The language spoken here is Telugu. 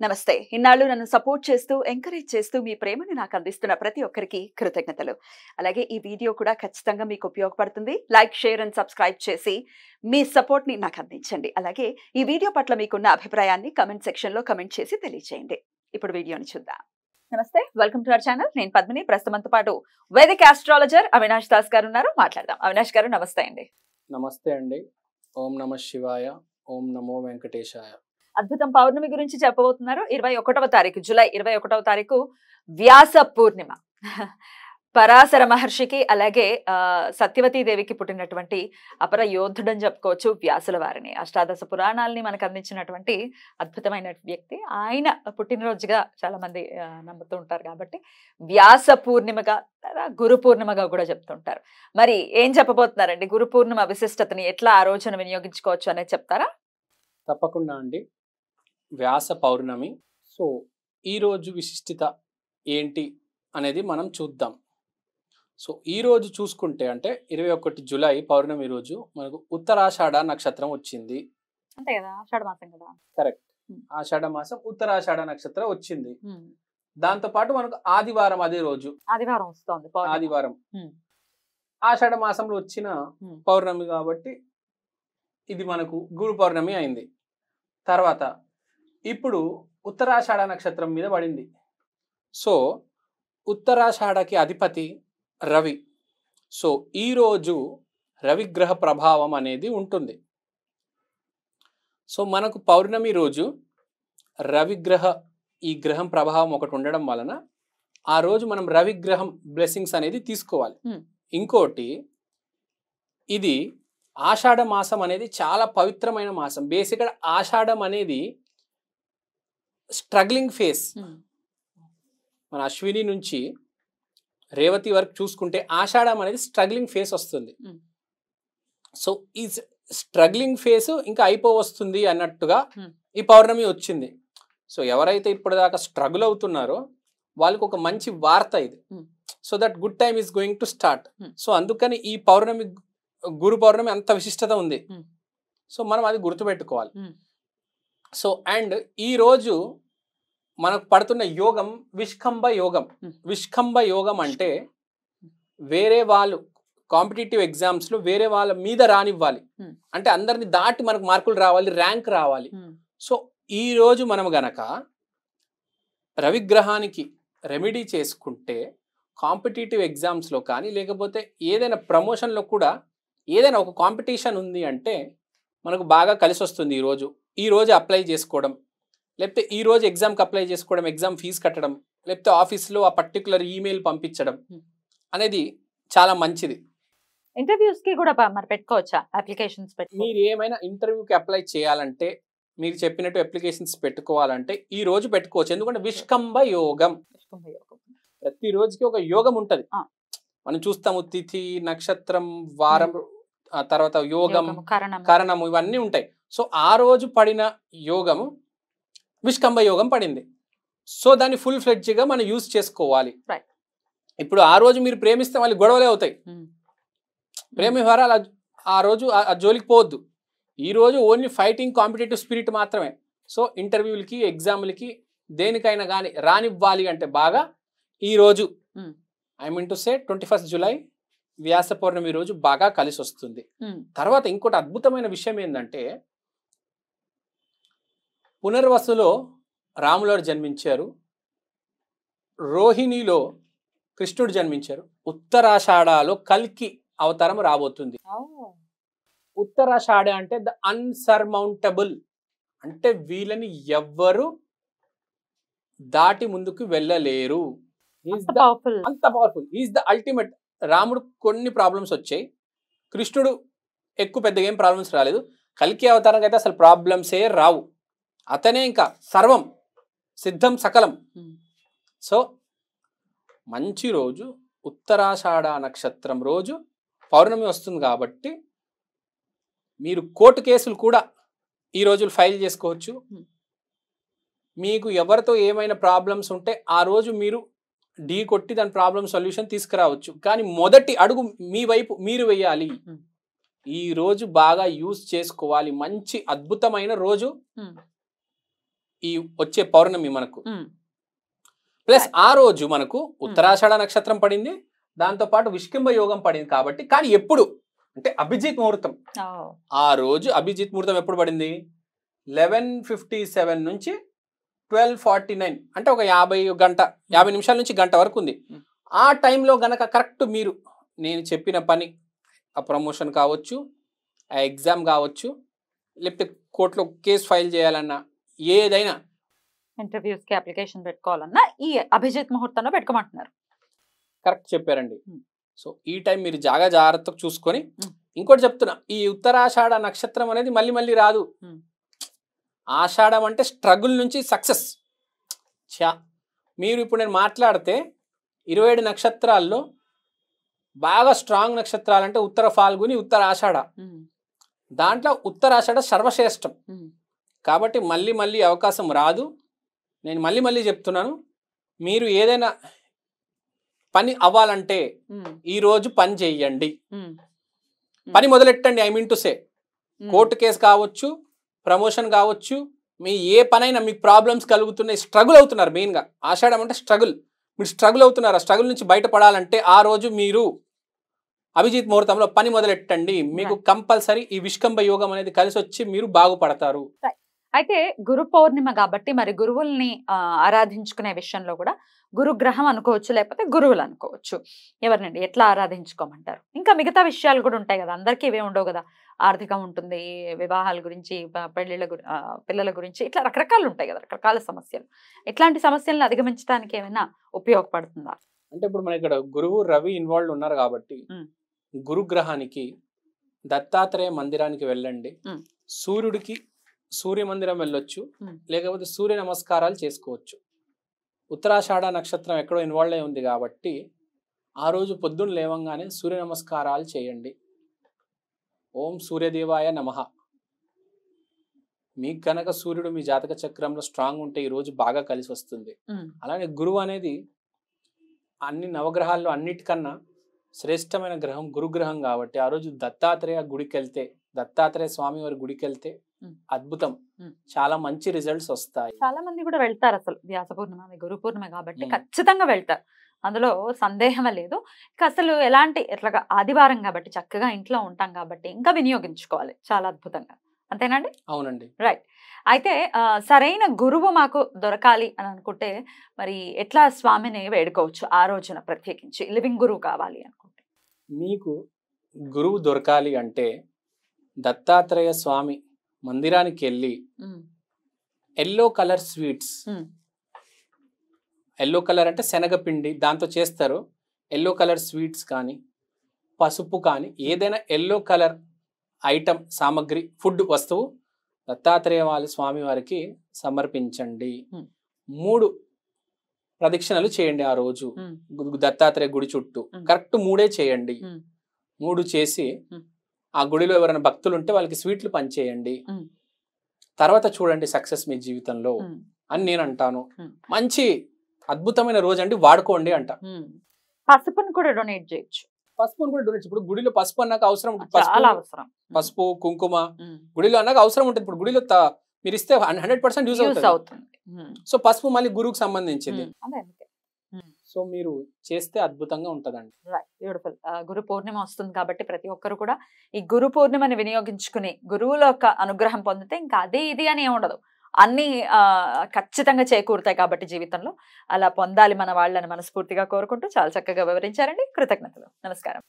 నమస్తే. ఇన్నాళ్ళు నన్ను సపోర్ట్ చేస్తూ, ఎంకరేజ్ చేస్తూ మీ ప్రేమని నాకు అందిస్తున్న ప్రతి ఒక్కరికి కృతజ్ఞతలు. అలాగే ఈ వీడియో కూడా ఖచ్చితంగా మీకు ఉపయోగపడుతుంది. లైక్, షేర్ అండ్ సబ్స్క్రైబ్ చేసి మీ సపోర్ట్‌ని నాకు అందించండి. అలాగే ఈ వీడియో పట్ల మీకున్న అభిప్రాయాన్ని కామెంట్ సెక్షన్‌లో కామెంట్ చేసి తెలియజేయండి. ఇప్పుడు వీడియోని చూద్దాం. నమస్తే. Welcome to our channel. నేను పద్మిని. ప్రస్తుతం మనతో పాటు వేదిక్ ఆస్ట్రాలజర్ అవినాష్ దాస్ గారు ఉన్నారు. మాట్లాడదాం. అవినాష్ గారు నమస్తే అండి. నమస్తే అండి. ఓం నమః శివాయ. ఓం నమో వెంకటేశాయ. అద్భుతం. పౌర్ణమి గురించి చెప్పబోతున్నారు. 21వ తారీఖు, జూలై 21వ తారీఖు వ్యాస పూర్ణిమ. పరాశర మహర్షికి అలాగే సత్యవతీ దేవికి పుట్టినటువంటి అపర యోధుడని చెప్పుకోవచ్చు వ్యాసుల వారిని. అష్టాదశ పురాణాలని మనకు అందించినటువంటి అద్భుతమైన వ్యక్తి. ఆయన పుట్టినరోజుగా చాలా మంది నమ్ముతూ ఉంటారు కాబట్టి వ్యాస పూర్ణిమగా గురు పూర్ణిమగా కూడా చెప్తుంటారు. మరి ఏం చెప్పబోతున్నారండి? గురు పూర్ణిమ విశిష్టతని ఎట్లా ఆ రోజున వినియోగించుకోవచ్చు అనేది చెప్తారా? తప్పకుండా అండి. వ్యాస పౌర్ణమి. సో ఈరోజు విశిష్టత ఏంటి అనేది మనం చూద్దాం. సో ఈరోజు చూసుకుంటే అంటే 21 జూలై పౌర్ణమి రోజు మనకు ఉత్తరాషాఢ నక్షత్రం వచ్చింది. అంతే కదా, ఆషాఢ మాసం కదా. కరెక్ట్. ఆషాఢ మాసం ఉత్తరాషాఢ నక్షత్రం వచ్చింది. దాంతో పాటు మనకు ఆదివారం, అదే రోజు ఆదివారం వస్తుంది. ఆదివారం ఆషాఢ మాసంలో వచ్చిన పౌర్ణమి కాబట్టి ఇది మనకు గురు పౌర్ణమి అయింది. తర్వాత ఇప్పుడు ఉత్తరాషాఢ నక్షత్రం మీద పడింది. సో ఉత్తరాషాఢకి అధిపతి రవి. సో ఈరోజు రవిగ్రహ ప్రభావం అనేది ఉంటుంది. సో మనకు పౌర్ణమి రోజు ఈ గ్రహం ప్రభావం ఒకటి ఉండడం వలన ఆ రోజు మనం రవిగ్రహం బ్లెస్సింగ్స్ అనేది తీసుకోవాలి. ఇంకోటి, ఇది ఆషాఢ మాసం అనేది చాలా పవిత్రమైన మాసం. బేసిక్గా ఆషాఢం అనేది స్ట్రగ్లింగ్ ఫేస్. మన అశ్విని నుంచి రేవతి వరకు చూసుకుంటే ఆషాఢం అనేది స్ట్రగ్లింగ్ ఫేస్ వస్తుంది. సో ఈ స్ట్రగ్లింగ్ ఫేస్ ఇంకా అయిపోవస్తుంది అన్నట్టుగా ఈ పౌర్ణమి వచ్చింది. సో ఎవరైతే ఇప్పటిదాకా స్ట్రగుల్ అవుతున్నారో వాళ్ళకి ఒక మంచి వార్త ఇది. So that good time is going to start. So అందుకని ఈ పౌర్ణమి, గురు పౌర్ణమి అంత విశిష్టత ఉంది. సో మనం అది గుర్తుపెట్టుకోవాలి. సో అండ్ ఈ రోజు మనకు పడుతున్న యోగం విష్కంభ యోగం. విష్కంభ యోగం అంటే వేరే వాళ్ళు కాంపిటేటివ్ ఎగ్జామ్స్ లో వేరే వాళ్ళ మీద రానివ్వాలి, అంటే అందరిని దాటి మనకు మార్కులు రావాలి, ర్యాంక్ రావాలి. సో ఈ రోజు మనం గనక రవిగ్రహానికి రెమెడీ చేసుకుంటే కాంపిటేటివ్ ఎగ్జామ్స్లో కానీ లేకపోతే ఏదైనా ప్రమోషన్లో కూడా ఏదైనా ఒక కాంపిటీషన్ ఉంది అంటే మనకు బాగా కలిసి వస్తుంది. ఈ రోజు అప్లై చేసుకోవడం, లేకపోతే ఈ రోజు ఎగ్జామ్కి అప్లై చేసుకోవడం, ఎగ్జామ్ ఫీజు కట్టడం, లేకపోతే ఆఫీస్లో ఆ పర్టికులర్ ఈమెయిల్ పంపించడం అనేది చాలా మంచిది. ఇంటర్వ్యూస్కి కూడా మరి పెట్టుకోవచ్చా అప్లికేషన్స్? మీరు ఏమైనా ఇంటర్వ్యూకి అప్లై చేయాలంటే, మీరు చెప్పినట్టు అప్లికేషన్స్ పెట్టుకోవాలంటే ఈ రోజు పెట్టుకోవచ్చు. ఎందుకంటే విష్కంభ యోగం, ప్రతి రోజుకి ఒక యోగం ఉంటుంది. మనం చూస్తాము తిథి, నక్షత్రం, వారం, తర్వాత యోగం, కరణము, ఇవన్నీ ఉంటాయి. సో ఆ రోజు పడిన యోగము విష్కంభ యోగం పడింది. సో దాన్ని ఫుల్ ఫ్లెడ్జ్గా మనం యూజ్ చేసుకోవాలి. ఇప్పుడు ఆ రోజు మీరు ప్రేమిస్తే మళ్ళీ గొడవలే అవుతాయి. ప్రేమ వ్యవహారాలు ఆ రోజు ఆ జోలికి పోవద్దు. ఈ రోజు ఓన్లీ ఫైటింగ్, కాంపిటేటివ్ స్పిరిట్ మాత్రమే. సో ఇంటర్వ్యూలకి, ఎగ్జామ్లకి, దేనికైనా కానీ రానివ్వాలి అంటే బాగా ఈ రోజు I mean to say 21 July Vyasa Purnima రోజు బాగా కలిసి వస్తుంది. తర్వాత ఇంకోటి అద్భుతమైన విషయం ఏంటంటే, పునర్వసులో రాములవారు జన్మించారు, రోహిణిలో కృష్ణుడు జన్మించారు, ఉత్తరాషాఢలో కల్కి అవతారం రాబోతుంది. ఉత్తరాషాఢ అంటే ద అన్సర్మౌంటబుల్, అంటే వీళ్ళని ఎవ్వరు దాటి ముందుకు వెళ్ళలేరు. అంత పవర్ఫుల్. Is the ultimate. రాముడు కొన్ని ప్రాబ్లమ్స్ వచ్చాయి, కృష్ణుడు ఎక్కువ పెద్దగా ఏం ప్రాబ్లమ్స్ రాలేదు. కల్కి అవతారంకి అయితే అసలు ప్రాబ్లమ్సే రావు. అతనే ఇంకా సర్వం సిద్ధం సకలం. సో మంచి రోజు ఉత్తరాషాఢ నక్షత్రం రోజు పౌర్ణమి వస్తుంది కాబట్టి మీరు కోర్టు కేసులు కూడా ఈ రోజు ఫైల్ చేసుకోవచ్చు. మీకు ఎవరితో ఏమైనా ప్రాబ్లమ్స్ ఉంటే ఆ రోజు మీరు ఢీ కొట్టి దాని ప్రాబ్లమ్ సొల్యూషన్ తీసుకురావచ్చు. కానీ మొదటి అడుగు మీ వైపు మీరు వేయాలి. ఈ రోజు బాగా యూజ్ చేసుకోవాలి. మంచి అద్భుతమైన రోజు. ఈ వచ్చే పౌర్ణమి మనకు. ప్లస్ ఆ రోజు మనకు ఉత్తరాషాఢ నక్షత్రం పడింది, దాంతో పాటు విష్కింభ యోగం పడింది. కాబట్టి కానీ ఎప్పుడు అంటే అభిజిత్ ముహూర్తం, ఆ రోజు అభిజిత్ ముహూర్తం ఎప్పుడు పడింది? 11:57 నుంచి 12:49, అంటే ఒక 50 నిమిషాల నుంచి గంట వరకు ఉంది. ఆ టైంలో గనక కరెక్ట్ మీరు నేను చెప్పిన పని, ఆ ప్రమోషన్ కావచ్చు, ఆ ఎగ్జామ్ కావచ్చు, లేకపోతే కోర్టులో కేసు ఫైల్ చేయాలన్నా, ఏదైనా ఇంటర్వ్యూస్కి అప్లికేషన్ పెట్టుకోవాలన్నా ఈ అభిజిత్ ముహూర్తంలో పెట్టుకోమంటున్నారు. కరెక్ట్ చెప్పారండి. సో ఈ టైం మీరు జాగ్రత్తగా చూసుకొని, ఇంకోటి చెప్తున్నా, ఈ ఉత్తరాషాఢ నక్షత్రం అనేది మళ్ళీ మళ్ళీ రాదు. ఆషాఢం అంటే స్ట్రగుల్ నుంచి సక్సెస్. మీరు ఇప్పుడు నేను మాట్లాడితే 27 నక్షత్రాల్లో బాగా స్ట్రాంగ్ నక్షత్రాలు అంటే ఉత్తర ఫాల్గుని, ఉత్తర ఆషాఢ. దాంట్లో ఉత్తరాషాఢ సర్వశ్రేష్టం. కాబట్టి మళ్ళీ మళ్ళీ అవకాశం రాదు. నేను మళ్ళీ మళ్ళీ చెప్తున్నాను, మీరు ఏదైనా పని అవ్వాలంటే ఈరోజు పని చెయ్యండి, పని మొదలెట్టండి. I mean to say, court case కావచ్చు, ప్రమోషన్ కావచ్చు, మీ ఏ పనైనా మీకు ప్రాబ్లమ్స్ కలుగుతున్నాయి, స్ట్రగుల్ అవుతున్నారు. మెయిన్గా ఆషాఢం అంటే స్ట్రగుల్, మీరు స్ట్రగుల్ అవుతున్నారు. ఆ స్ట్రగుల్ నుంచి బయటపడాలంటే ఆ రోజు మీరు అభిజిత్ ముహూర్తంలో పని మొదలెట్టండి. మీకు కంపల్సరీ ఈ విష్కంభ యోగం అనేది కలిసి వచ్చి మీరు బాగుపడతారు. అయితే గురు పౌర్ణిమ కాబట్టి మరి గురువుల్ని ఆరాధించుకునే విషయంలో కూడా గురుగ్రహం అనుకోవచ్చు, లేకపోతే గురువులు అనుకోవచ్చు. ఎవరినండి ఎట్లా ఆరాధించుకోమంటారు? ఇంకా మిగతా విషయాలు కూడా ఉంటాయి కదా, అందరికీ ఇవే ఉండవు కదా. ఆర్థికం ఉంటుంది, వివాహాల గురించి, పిల్లల గురించి, ఇట్లా రకరకాలు ఉంటాయి కదా, రకరకాల సమస్యలు. ఇట్లాంటి సమస్యలను అధిగమించడానికి ఏమైనా ఉపయోగపడుతుందా? అంటే ఇప్పుడు మన ఇక్కడ గురువు రవి ఇన్వాల్వ్ ఉన్నారు కాబట్టి గురుగ్రహానికి దత్తాత్రేయ మందిరానికి వెళ్ళండి. సూర్యుడికి సూర్య మందిరం వెళ్ళొచ్చు, లేకపోతే సూర్య నమస్కారాలు చేసుకోవచ్చు. ఉత్తరాషాఢ నక్షత్రం ఎక్కడో ఇన్వాల్వ్ అయి ఉంది కాబట్టి ఆ రోజు పొద్దున్న లేవంగానే సూర్య నమస్కారాలు చేయండి. ఓం సూర్యదేవాయ నమః. మీకు కనుక సూర్యుడు మీ జాతక చక్రంలో స్ట్రాంగ్ ఉంటే ఈ రోజు బాగా కలిసి వస్తుంది. అలానే గురువు అనేది అన్ని నవగ్రహాల్లో అన్నిటికన్నా శ్రేష్టమైన గ్రహం గురుగ్రహం కాబట్టి ఆ రోజు దత్తాత్రేయ గుడికి వెళ్తే, దత్తాత్రేయ స్వామి వారి గుడికి వెళ్తే అద్భుతం, చాలా మంచి రిజల్ట్స్ వస్తాయి. చాలా మంది కూడా వెళ్తారు. అసలు వ్యాస పూర్ణిమ గురు పూర్ణిమ కాబట్టి ఖచ్చితంగా వెళ్తారు, అందులో సందేహం లేదు. ఇంకా అసలు ఎలాంటి ఎట్లాగా ఆదివారం కాబట్టి చక్కగా ఇంట్లో ఉంటాం కాబట్టి ఇంకా వినియోగించుకోవాలి చాలా అద్భుతంగా. అంతేనండి? అవునండి. రైట్. అయితే సరైన గురువు మాకు దొరకాలి అని అనుకుంటే మరి ఎట్లా స్వామిని వేడుకోవచ్చు ఆ రోజున ప్రత్యేకించి, లివింగ్ గురువు కావాలి అనుకుంటే? మీకు గురువు దొరకాలి అంటే దత్తాత్రేయ స్వామి మందిరానికి వెళ్ళి yellow colour sweets, yellow colour అంటే శనగపిండి దాంతో చేస్తారు, ఎల్లో కలర్ స్వీట్స్ కానీ పసుపు కానీ ఏదైనా ఎల్లో కలర్ ఐటమ్ సామాగ్రి ఫుడ్ వస్తువు దత్తాత్రేయ స్వామి వారికి సమర్పించండి. 3 ప్రదక్షిణలు చేయండి ఆ రోజు దత్తాత్రేయ గుడి చుట్టూ. కరెక్ట్ 3 చేయండి. 3 చేసి ఆ గుడిలో ఎవరైనా భక్తులు ఉంటే వాళ్ళకి స్వీట్లు పంచేయండి. తర్వాత చూడండి సక్సెస్ మీ జీవితంలో అని నేను అంటాను. మంచి అద్భుతమైన రోజు అండి, వాడుకోండి అంట. పసుపును కూడా డొనేట్ చేయొచ్చు. పసుపును కూడా డొనేట్, ఇప్పుడు గుడిలో పసుపు అన్నాక అవసరం ఉంటుంది. పసుపు కుంకుమ గుడిలో అన్నాక అవసరం ఉంటుంది. ఇప్పుడు గుడిలో మీరు ఇస్తే 100% యూజ్ అవుతుంది. సో పసుపు మళ్ళీ గురువుకు సంబంధించింది. సో మీరు చేస్తే అద్భుతంగా ఉంటదండి. బ్యూటిఫుల్. గురు పూర్ణిమ వస్తుంది కాబట్టి ప్రతి ఒక్కరు కూడా ఈ గురు పూర్ణిమని వినియోగించుకుని గురువుల యొక్క అనుగ్రహం పొందితే ఇంకా అది ఇది అని ఏముండదు, అన్ని ఖచ్చితంగా చేకూరుతాయి. కాబట్టి జీవితంలో అలా పొందాలి మన వాళ్ళని మనస్ఫూర్తిగా కోరుకుంటూ చాలా చక్కగా వివరించారండి. కృతజ్ఞతలు. నమస్కారం.